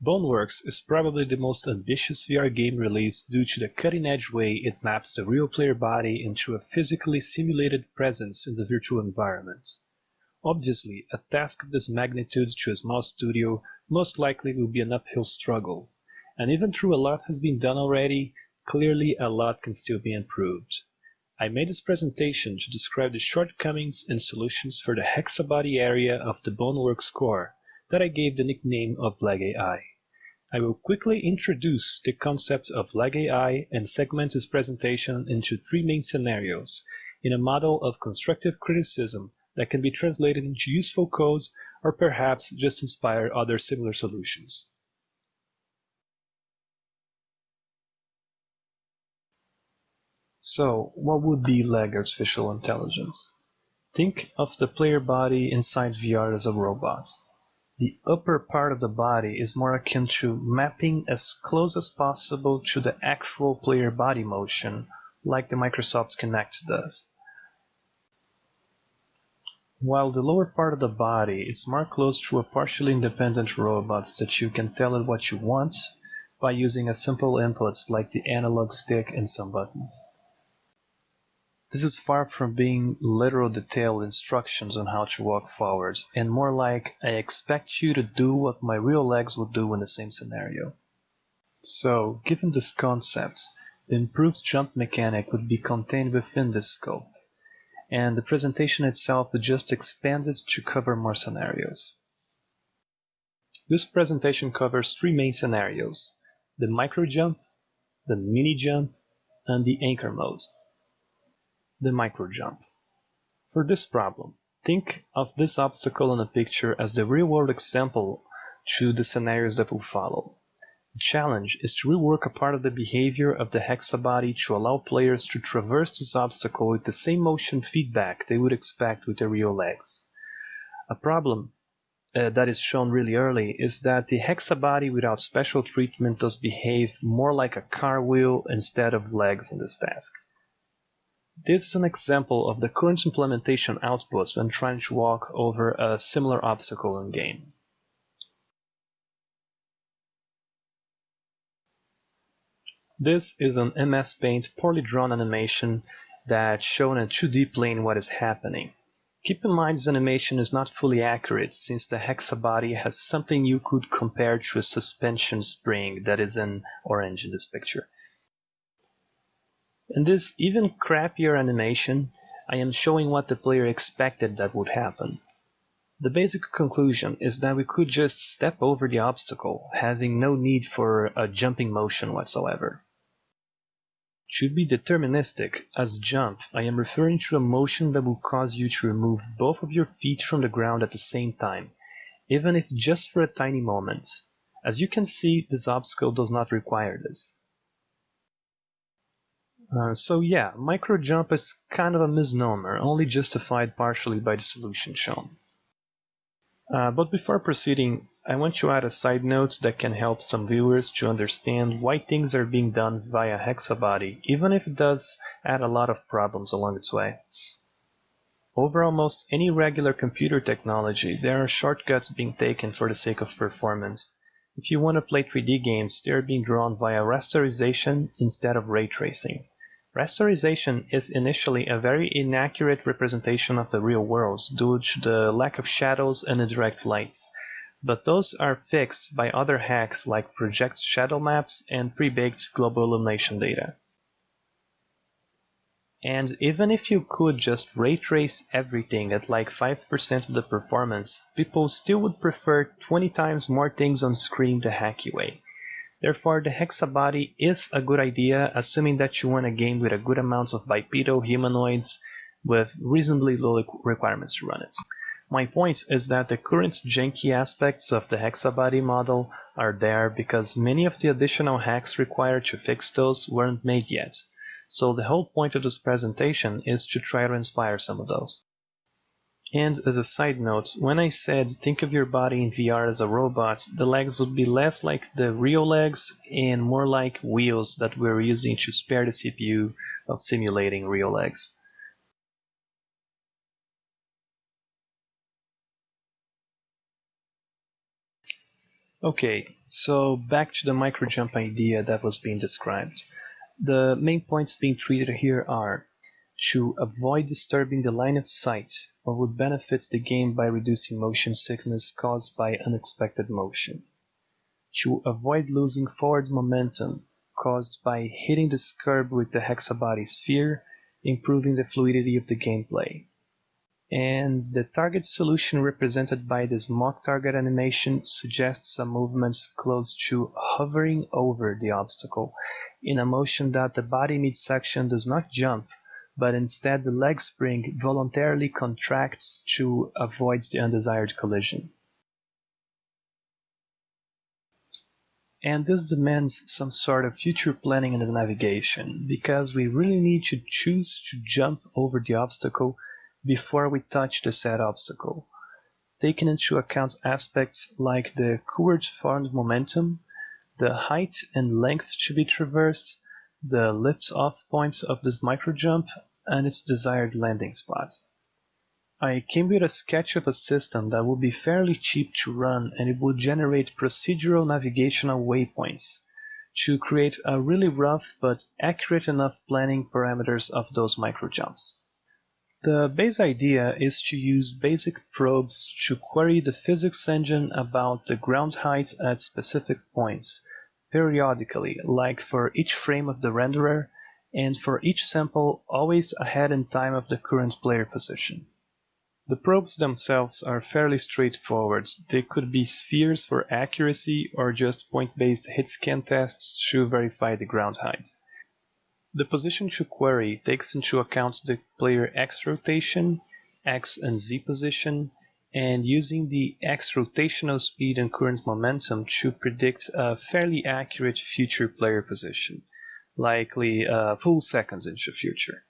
Boneworks is probably the most ambitious VR game released due to the cutting-edge way it maps the real player body into a physically simulated presence in the virtual environment. Obviously, a task of this magnitude to a small studio most likely will be an uphill struggle, and even though a lot has been done already, clearly a lot can still be improved. I made this presentation to describe the shortcomings and solutions for the hexabody area of the Boneworks core that I gave the nickname of Lag AI. I will quickly introduce the concept of Lag AI and segment this presentation into three main scenarios in a model of constructive criticism that can be translated into useful code or perhaps just inspire other similar solutions. So, what would be lag artificial intelligence? Think of the player body inside VR as a robot. The upper part of the body is more akin to mapping as close as possible to the actual player body motion, like the Microsoft Kinect does. While the lower part of the body is more close to a partially independent robot that you can tell it what you want by using a simple inputs like the analog stick and some buttons. This is far from being literal detailed instructions on how to walk forward, and more like, I expect you to do what my real legs would do in the same scenario. So, given this concept, the improved jump mechanic would be contained within this scope, and the presentation itself would just expand it to cover more scenarios. This presentation covers three main scenarios: the micro jump, the mini jump, and the anchor mode. The micro jump. For this problem, think of this obstacle in a picture as the real-world example to the scenarios that will follow. The challenge is to rework a part of the behavior of the hexabody to allow players to traverse this obstacle with the same motion feedback they would expect with their real legs. A problem that is shown really early is that the hexabody without special treatment does behave more like a car wheel instead of legs in this task. This is an example of the current implementation outputs when trying to walk over a similar obstacle in game. This is an MS Paint poorly drawn animation that shows in a 2D plane what is happening. Keep in mind this animation is not fully accurate since the hexabody has something you could compare to a suspension spring that is in orange in this picture. In this even crappier animation, I am showing what the player expected that would happen. The basic conclusion is that we could just step over the obstacle, having no need for a jumping motion whatsoever. To be deterministic, as jump, I am referring to a motion that will cause you to remove both of your feet from the ground at the same time, even if just for a tiny moment. As you can see, this obstacle does not require this. So yeah, micro jump is kind of a misnomer, only justified partially by the solution shown. But before proceeding, I want to add a side note that can help some viewers to understand why things are being done via hexabody, even if it does add a lot of problems along its way. Over almost any regular computer technology, there are shortcuts being taken for the sake of performance. If you want to play 3D games, they are being drawn via rasterization instead of ray tracing. Rasterization is initially a very inaccurate representation of the real world due to the lack of shadows and indirect lights, but those are fixed by other hacks like project shadow maps and pre-baked global illumination data. And even if you could just ray trace everything at like 5% of the performance, people still would prefer 20 times more things on screen the hacky way. Therefore, the hexabody is a good idea, assuming that you want a game with a good amount of bipedal humanoids with reasonably low requirements to run it. My point is that the current janky aspects of the hexabody model are there because many of the additional hacks required to fix those weren't made yet. So the whole point of this presentation is to try to inspire some of those. And as a side note, when I said think of your body in VR as a robot, the legs would be less like the real legs and more like wheels that we're using to spare the CPU of simulating real legs. Okay, so back to the microjump idea that was being described. The main points being treated here are to avoid disturbing the line of sight, or would benefit the game by reducing motion sickness caused by unexpected motion. To avoid losing forward momentum caused by hitting the curb with the hexabody sphere, improving the fluidity of the gameplay. And the target solution represented by this mock target animation suggests some movements close to hovering over the obstacle, in a motion that the body midsection does not jump, but instead the leg spring voluntarily contracts to avoid the undesired collision. And this demands some sort of future planning in the navigation, because we really need to choose to jump over the obstacle before we touch the said obstacle, taking into account aspects like the curved forward momentum, the height and length to be traversed, the lift-off point of this microjump, and its desired landing spot. I came with a sketch of a system that would be fairly cheap to run, and it would generate procedural navigational waypoints to create a really rough but accurate enough planning parameters of those microjumps. The base idea is to use basic probes to query the physics engine about the ground height at specific points, periodically, like for each frame of the renderer, and for each sample always ahead in time of the current player position. The probes themselves are fairly straightforward. They could be spheres for accuracy or just point-based hit scan tests to verify the ground height. The position to query takes into account the player X rotation, X and Z position, and using the X rotational speed and current momentum to predict a fairly accurate future player position, likely full seconds into future.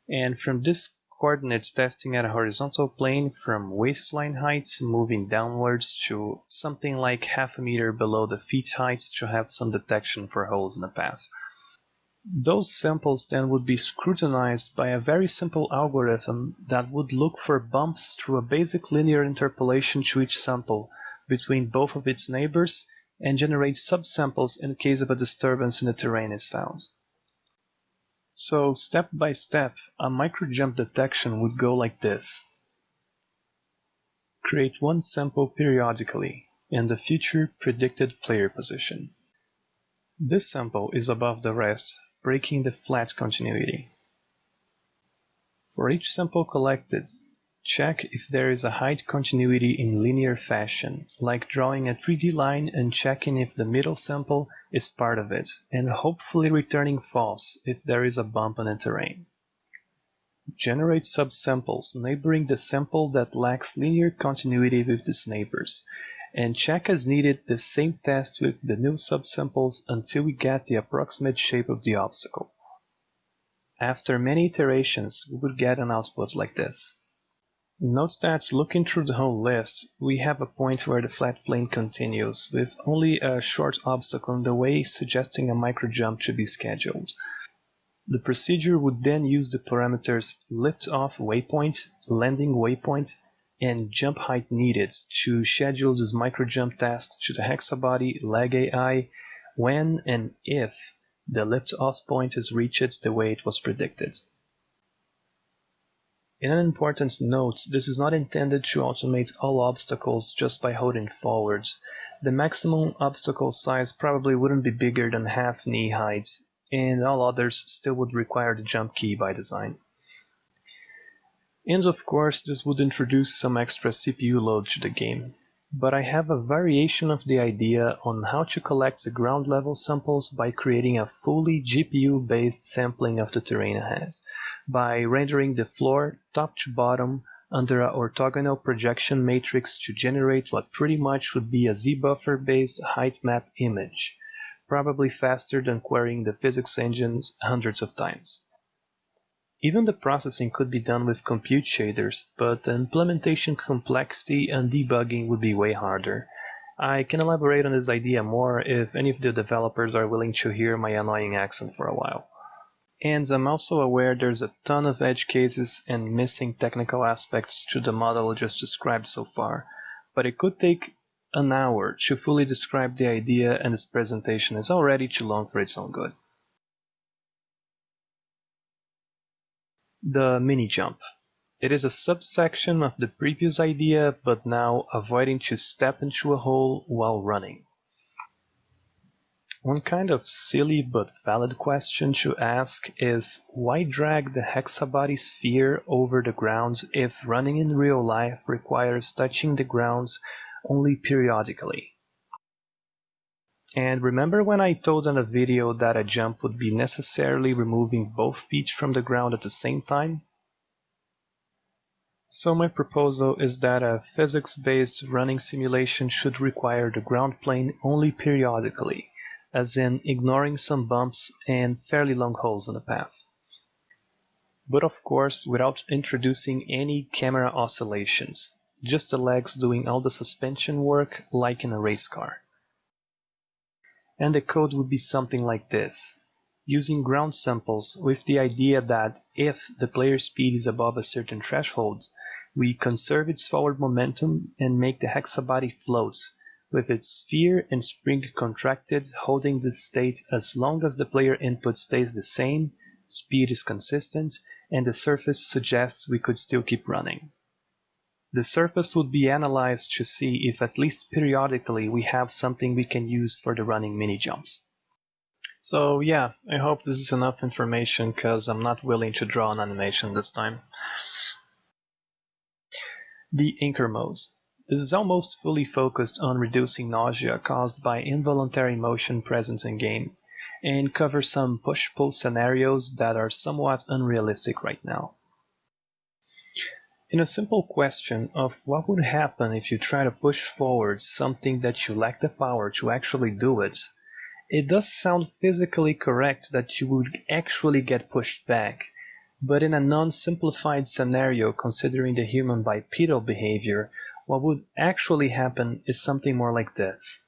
And from this coordinates testing at a horizontal plane from waistline height moving downwards to something like half a meter below the feet height to have some detection for holes in the path. Those samples then would be scrutinized by a very simple algorithm that would look for bumps through a basic linear interpolation to each sample between both of its neighbors and generate subsamples in case of a disturbance in the terrain is found. So step by step, a microjump detection would go like this. Create one sample periodically in the future predicted player position. This sample is above the rest, breaking the flat continuity. For each sample collected, check if there is a height continuity in linear fashion, like drawing a 3D line and checking if the middle sample is part of it, and hopefully returning false if there is a bump in the terrain. Generate subsamples neighboring the sample that lacks linear continuity with its neighbors, and check as needed the same test with the new subsamples until we get the approximate shape of the obstacle. After many iterations, we would get an output like this. Note that looking through the whole list, we have a point where the flat plane continues, with only a short obstacle in the way suggesting a microjump to be scheduled. The procedure would then use the parameters lift-off waypoint, landing waypoint, and jump height needed to schedule this microjump task to the hexabody leg AI when and if the lift-off point is reached the way it was predicted. In an important note, this is not intended to automate all obstacles just by holding forward. The maximum obstacle size probably wouldn't be bigger than half knee height, and all others still would require the jump key by design. And of course, this would introduce some extra CPU load to the game. But I have a variation of the idea on how to collect the ground level samples by creating a fully GPU-based sampling of the terrain ahead, by rendering the floor top to bottom under an orthogonal projection matrix to generate what pretty much would be a Z-buffer-based height map image, probably faster than querying the physics engines hundreds of times. Even the processing could be done with compute shaders, but the implementation complexity and debugging would be way harder. I can elaborate on this idea more if any of the developers are willing to hear my annoying accent for a while. And I'm also aware there's a ton of edge cases and missing technical aspects to the model just described so far, but it could take An hour to fully describe the idea, and this presentation is already too long for its own good. The mini jump. It is a subsection of the previous idea, but now avoiding to step into a hole while running. One kind of silly but valid question to ask is, why drag the hexabody sphere over the ground if running in real life requires touching the ground only periodically? And remember when I told in a video that a jump would be necessarily removing both feet from the ground at the same time? So my proposal is that a physics-based running simulation should require the ground plane only periodically, as in ignoring some bumps and fairly long holes in the path. But of course without introducing any camera oscillations, just the legs doing all the suspension work like in a race car. And the code would be something like this. Using ground samples with the idea that if the player's speed is above a certain threshold, we conserve its forward momentum and make the hexabody float, with its sphere and spring contracted, holding this state as long as the player input stays the same, speed is consistent, and the surface suggests we could still keep running. The surface would be analyzed to see if at least periodically we have something we can use for the running mini jumps. So yeah, I hope this is enough information because I'm not willing to draw an animation this time. The anchor mode. This is almost fully focused on reducing nausea caused by involuntary motion present in game, and covers some push-pull scenarios that are somewhat unrealistic right now. In a simple question of what would happen if you try to push forward something that you lack the power to actually do it, it does sound physically correct that you would actually get pushed back, but in a non-simplified scenario considering the human bipedal behavior, what would actually happen is something more like this.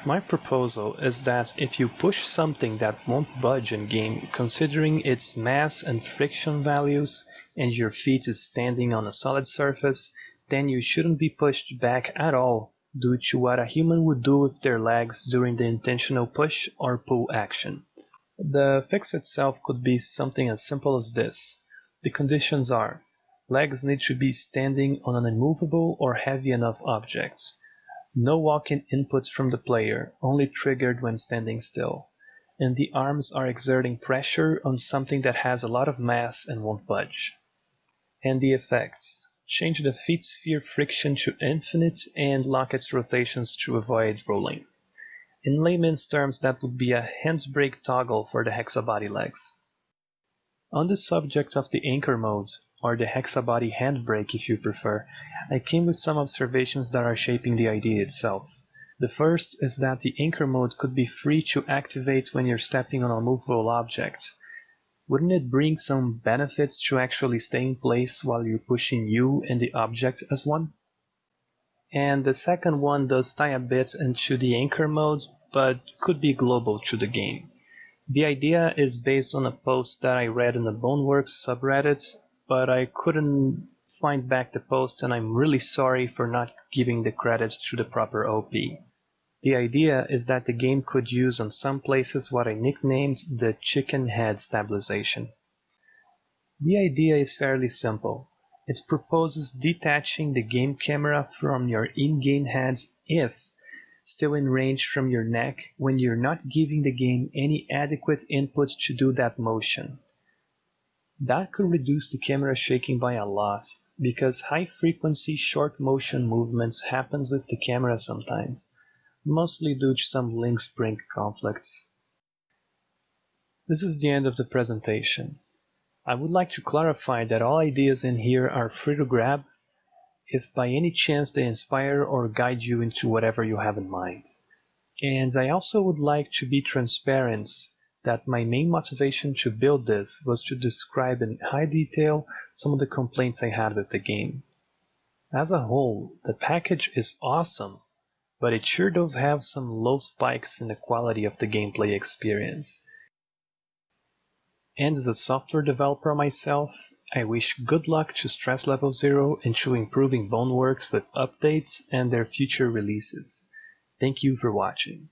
My proposal is that if you push something that won't budge in game considering its mass and friction values, and your feet is standing on a solid surface, then you shouldn't be pushed back at all due to what a human would do with their legs during the intentional push or pull action. The fix itself could be something as simple as this. The conditions are: legs need to be standing on an immovable or heavy enough object. No walk-in input from the player, only triggered when standing still. And the arms are exerting pressure on something that has a lot of mass and won't budge. And the effects. Change the feet sphere friction to infinite and lock its rotations to avoid rolling. In layman's terms, that would be a handbrake toggle for the hexabody legs. On the subject of the anchor mode, or the hexabody handbrake if you prefer, I came with some observations that are shaping the idea itself. The first is that the anchor mode could be free to activate when you're stepping on a movable object. Wouldn't it bring some benefits to actually stay in place while you're pushing you and the object as one? And the second one does tie a bit into the anchor mode, but could be global to the game. The idea is based on a post that I read in the Boneworks subreddit, but I couldn't find back the post and I'm really sorry for not giving the credits to the proper OP. The idea is that the game could use on some places what I nicknamed the chicken head stabilization. The idea is fairly simple. It proposes detaching the game camera from your in-game head if still in range from your neck when you're not giving the game any adequate input to do that motion. That could reduce the camera shaking by a lot, because high-frequency short motion movements happens with the camera sometimes, mostly due to some link-spring conflicts. This is the end of the presentation. I would like to clarify that all ideas in here are free to grab, if by any chance they inspire or guide you into whatever you have in mind. And I also would like to be transparent that my main motivation to build this was to describe in high detail some of the complaints I had with the game. As a whole, the package is awesome, but it sure does have some low spikes in the quality of the gameplay experience. And as a software developer myself, I wish good luck to Stress Level Zero and to improving Boneworks with updates and their future releases. Thank you for watching.